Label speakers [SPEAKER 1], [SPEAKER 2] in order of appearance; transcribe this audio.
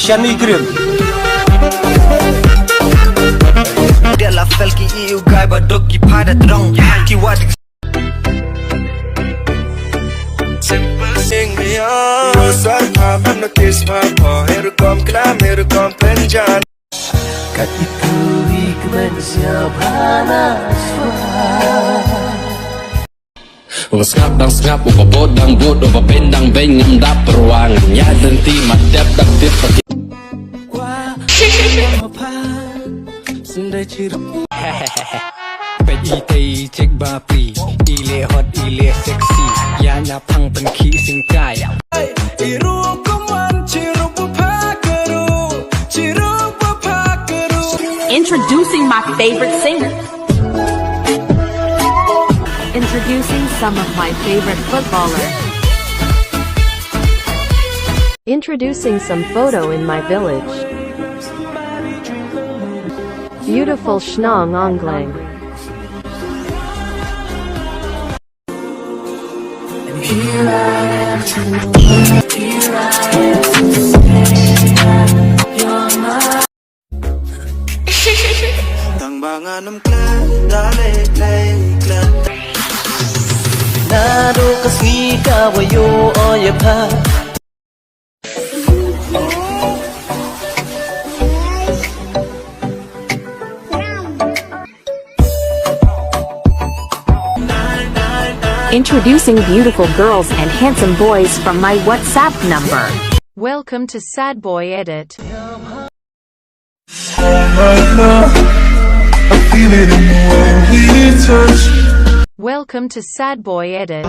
[SPEAKER 1] Shani Grim.
[SPEAKER 2] Dia la fel ki iu gai ba dok ki pada trong ki wat sing me on yo sar pa ban na kiss ma pa her kom klam her kom penjan
[SPEAKER 3] kat itu hikmat siapa
[SPEAKER 4] Ngap dang ngap ubabod dang bud ubaben dang beng ngam peruang nya denti madap dak tip pati
[SPEAKER 5] ไปอีเตเช็คบาปีอีเลฮอตอีเลเซ็กซี่ยาหน้าพังเป็นขี้สิงกายที่รู้ก็มันที่รู้ว่าพากรู้ที่รู้ว่าพากรู้
[SPEAKER 6] Introducing my favorite singer. Introducing some of my favorite footballers. Introducing some photo in my village. Beautiful Schnong Onglang.
[SPEAKER 3] Nado kasni ka wayo oye pa
[SPEAKER 6] Introducing beautiful girls and handsome boys from my WhatsApp number. Welcome to Sad Boy Edit. Welcome to Sad Boy Edit.